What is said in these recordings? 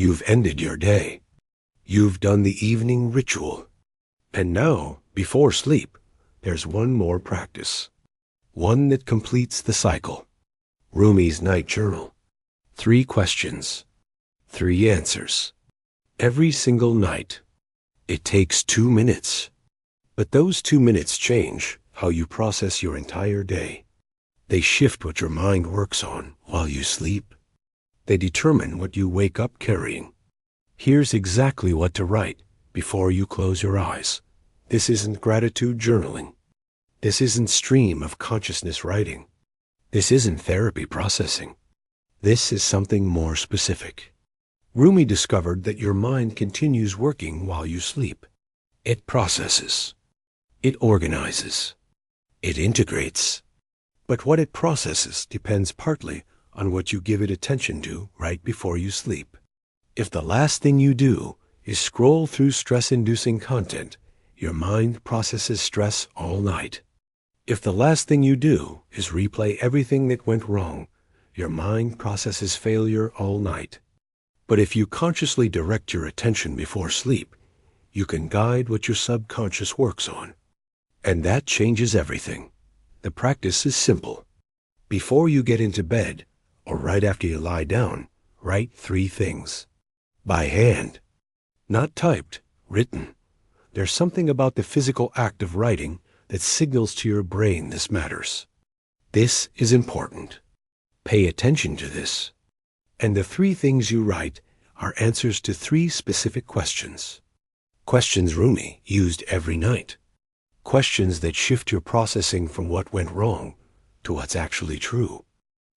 You've ended your day. You've done the evening ritual. And now, before sleep, there's one more practice. One that completes the cycle. Rumi's night journal. 3 questions. 3 answers. Every single night. It takes 2 minutes. But those 2 minutes change how you process your entire day. They shift what your mind works on while you sleep. They determine what you wake up carrying. Here's exactly what to write before you close your eyes. This isn't gratitude journaling. This isn't stream of consciousness writing. This isn't therapy processing. This is something more specific. Rumi discovered that your mind continues working while you sleep. It processes. It organizes. It integrates. But what it processes depends partly on what you give it attention to right before you sleep. If the last thing you do is scroll through stress-inducing content, your mind processes stress all night. If the last thing you do is replay everything that went wrong, your mind processes failure all night. But if you consciously direct your attention before sleep, you can guide what your subconscious works on. And that changes everything. The practice is simple. Before you get into bed, or right after you lie down, write 3 things. By hand. Not typed, written. There's something about the physical act of writing that signals to your brain this matters. This is important. Pay attention to this. And the 3 things you write are answers to 3 specific questions. Questions Rumi used every night. Questions that shift your processing from what went wrong to what's actually true.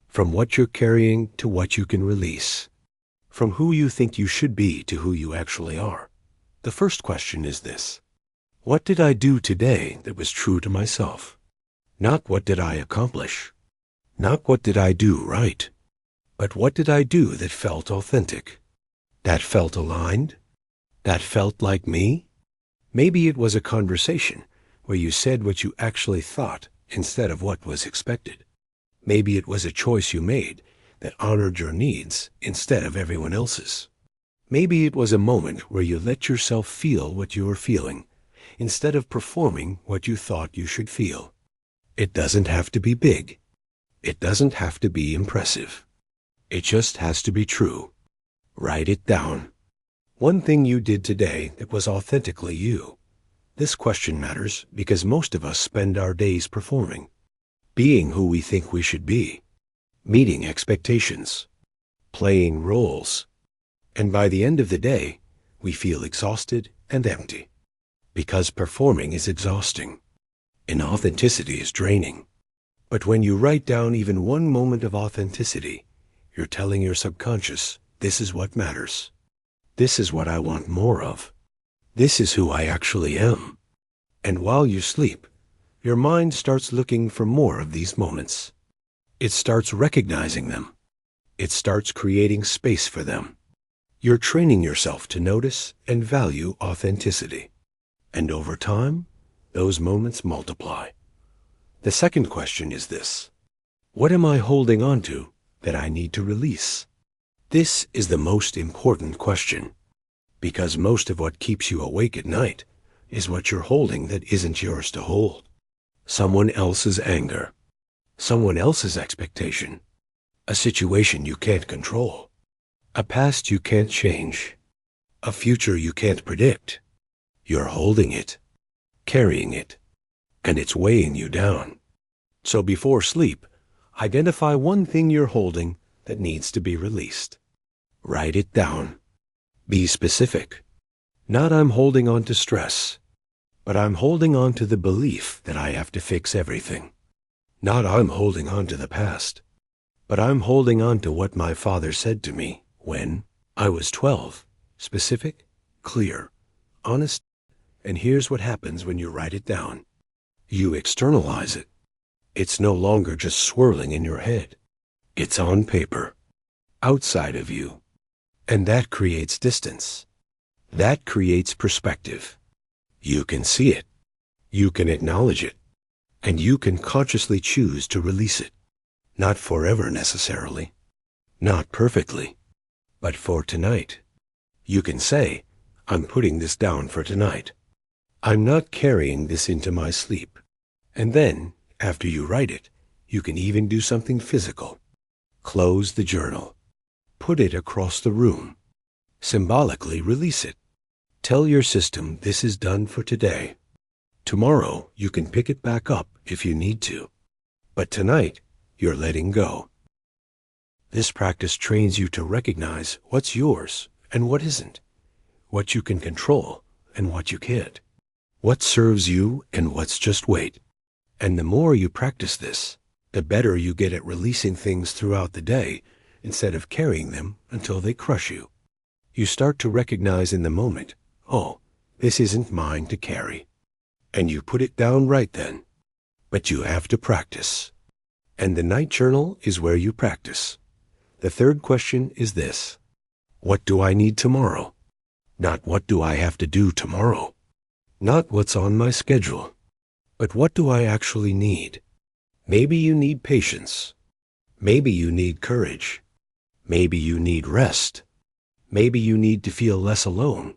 From what you're carrying to what you can release. From who you think you should be to who you actually are. The first question is this. What did I do today that was true to myself? Not what did I accomplish? Not what did I do right? But what did I do that felt authentic? That felt aligned? That felt like me? Maybe it was a conversation where you said what you actually thought instead of what was expected. Maybe it was a choice you made that honored your needs instead of everyone else's. Maybe it was a moment where you let yourself feel what you were feeling instead of performing what you thought you should feel. It doesn't have to be big. It doesn't have to be impressive. It just has to be true. Write it down. One thing you did today that was authentically you. This question matters because most of us spend our days performing, being who we think we should be, meeting expectations, playing roles, and by the end of the day, we feel exhausted and empty. Because performing is exhausting, and authenticity is draining. But when you write down even one moment of authenticity, you're telling your subconscious, this is what matters. This is what I want more of. This is who I actually am. And while you sleep, your mind starts looking for more of these moments. It starts recognizing them. It starts creating space for them. You're training yourself to notice and value authenticity. And over time, those moments multiply. The second question is this. What am I holding on to that I need to release? This is the most important question. Because most of what keeps you awake at night is what you're holding that isn't yours to hold. Someone else's anger, someone else's expectation, a situation you can't control, a past you can't change, a future you can't predict. You're holding it, carrying it, and it's weighing you down. So before sleep, identify one thing you're holding that needs to be released. Write it down. Be specific. Not I'm holding on to stress, but I'm holding on to the belief that I have to fix everything. Not I'm holding on to the past, but I'm holding on to what my father said to me when I was 12. Specific, clear, honest, and here's what happens when you write it down. You externalize it. It's no longer just swirling in your head. It's on paper, outside of you. And that creates distance. That creates perspective. You can see it. You can acknowledge it. And you can consciously choose to release it. Not forever necessarily. Not perfectly. But for tonight. You can say, I'm putting this down for tonight. I'm not carrying this into my sleep. And then, after you write it, you can even do something physical. Close the journal. Put it across the room. Symbolically release it. Tell your system this is done for today. Tomorrow, you can pick it back up if you need to. But tonight, you're letting go. This practice trains you to recognize what's yours and what isn't, what you can control and what you can't, what serves you and what's just weight. And the more you practice this, the better you get at releasing things throughout the day instead of carrying them until they crush you. You start to recognize in the moment, oh, this isn't mine to carry. And you put it down right then. But you have to practice. And the night journal is where you practice. The third question is this: what do I need tomorrow? Not what do I have to do tomorrow? Not what's on my schedule. But what do I actually need? Maybe you need patience. Maybe you need courage. Maybe you need rest. Maybe you need to feel less alone.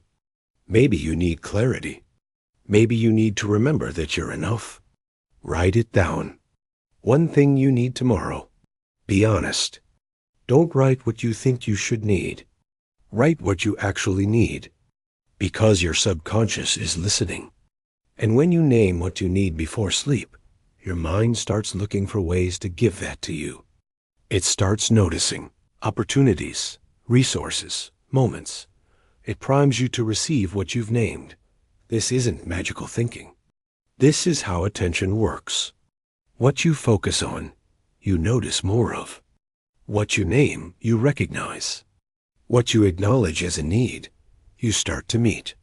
Maybe you need clarity. Maybe you need to remember that you're enough. Write it down. One thing you need tomorrow. Be honest. Don't write what you think you should need. Write what you actually need. Because your subconscious is listening. And when you name what you need before sleep, your mind starts looking for ways to give that to you. It starts noticing opportunities, resources, moments. It primes you to receive what you've named. This isn't magical thinking. This is how attention works. What you focus on, you notice more of. What you name, you recognize. What you acknowledge as a need, you start to meet.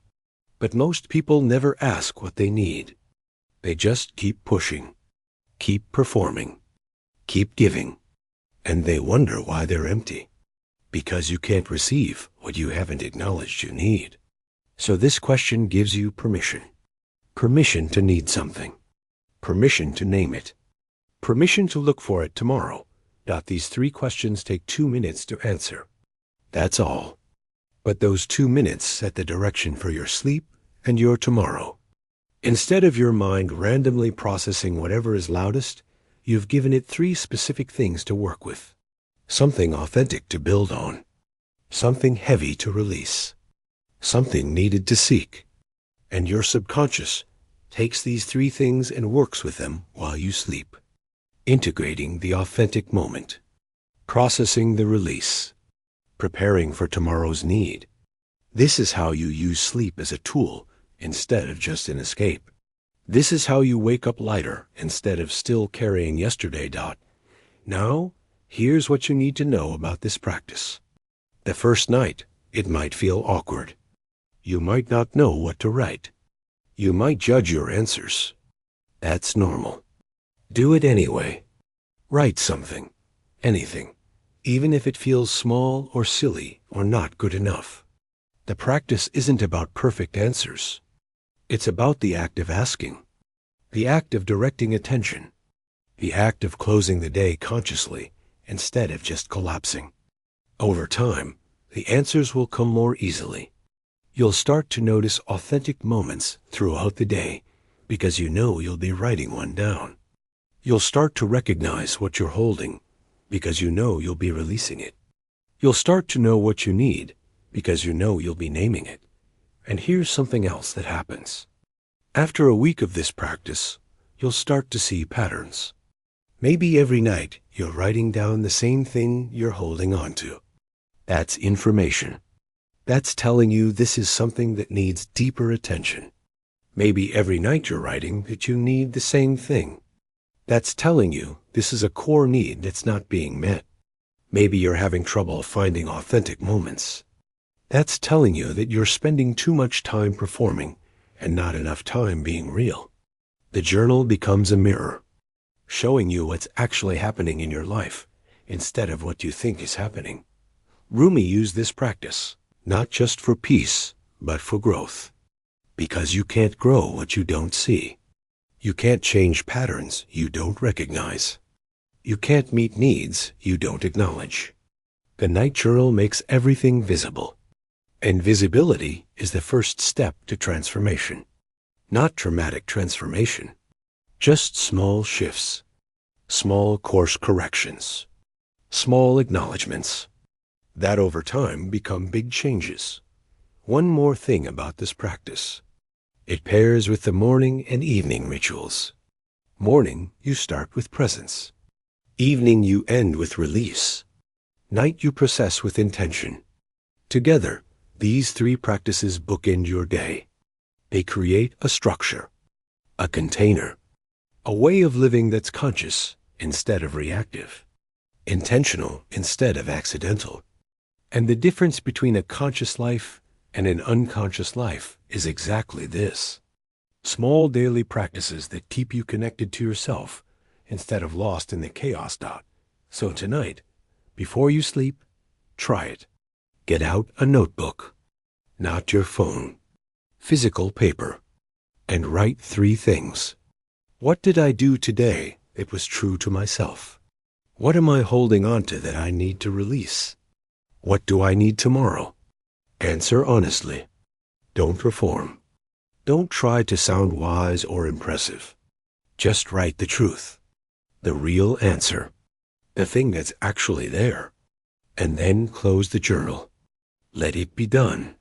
But most people never ask what they need. They just keep pushing, keep performing, keep giving, and they wonder why they're empty. Because you can't receive what you haven't acknowledged you need. So this question gives you permission. Permission to need something. Permission to name it. Permission to look for it tomorrow. These 3 questions take 2 minutes to answer. That's all. But those 2 minutes set the direction for your sleep and your tomorrow. Instead of your mind randomly processing whatever is loudest, you've given it 3 specific things to work with. Something authentic to build on. Something heavy to release. Something needed to seek. And your subconscious takes these 3 things and works with them while you sleep. Integrating the authentic moment. Processing the release. Preparing for tomorrow's need. This is how you use sleep as a tool instead of just an escape. This is how you wake up lighter instead of still carrying yesterday. Now, here's what you need to know about this practice. The first night, it might feel awkward. You might not know what to write. You might judge your answers. That's normal. Do it anyway. Write something, anything, even if it feels small or silly or not good enough. The practice isn't about perfect answers. It's about the act of asking, the act of directing attention, the act of closing the day consciously instead of just collapsing. Over time, the answers will come more easily. You'll start to notice authentic moments throughout the day because you know you'll be writing one down. You'll start to recognize what you're holding because you know you'll be releasing it. You'll start to know what you need because you know you'll be naming it. And here's something else that happens. After a week of this practice, you'll start to see patterns. Maybe every night you're writing down the same thing you're holding on to. That's information. That's telling you this is something that needs deeper attention. Maybe every night you're writing that you need the same thing. That's telling you this is a core need that's not being met. Maybe you're having trouble finding authentic moments. That's telling you that you're spending too much time performing and not enough time being real. The journal becomes a mirror, showing you what's actually happening in your life instead of what you think is happening. Rumi used this practice, not just for peace, but for growth. Because you can't grow what you don't see. You can't change patterns you don't recognize. You can't meet needs you don't acknowledge. The night journal makes everything visible. And visibility is the first step to transformation. Not dramatic transformation, just small shifts, small course corrections, small acknowledgments, that over time become big changes. One more thing about this practice. It pairs with the morning and evening rituals. Morning, you start with presence. Evening, you end with release. Night, you process with intention. Together, these three practices bookend your day. They create a structure, a container, a way of living that's conscious instead of reactive, intentional instead of accidental. And the difference between a conscious life and an unconscious life is exactly this. Small daily practices that keep you connected to yourself instead of lost in the chaos. So tonight, before you sleep, try it. Get out a notebook, not your phone, physical paper, and write 3 things. What did I do today that was true to myself? What am I holding on to that I need to release? What do I need tomorrow? Answer honestly. Don't perform. Don't try to sound wise or impressive. Just write the truth, the real answer, the thing that's actually there. And then close the journal. Let it be done.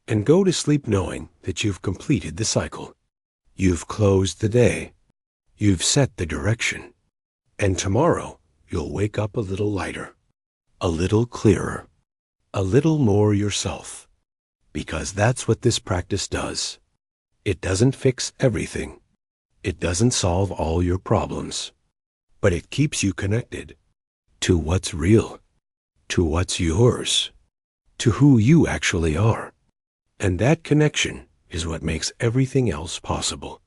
And go to sleep knowing that you've completed the cycle. You've closed the day. You've set the direction. And tomorrow, you'll wake up a little lighter, a little clearer, a little more yourself. Because that's what this practice does. It doesn't fix everything. It doesn't solve all your problems. But it keeps you connected to what's real, to what's yours, to who you actually are. And that connection is what makes everything else possible.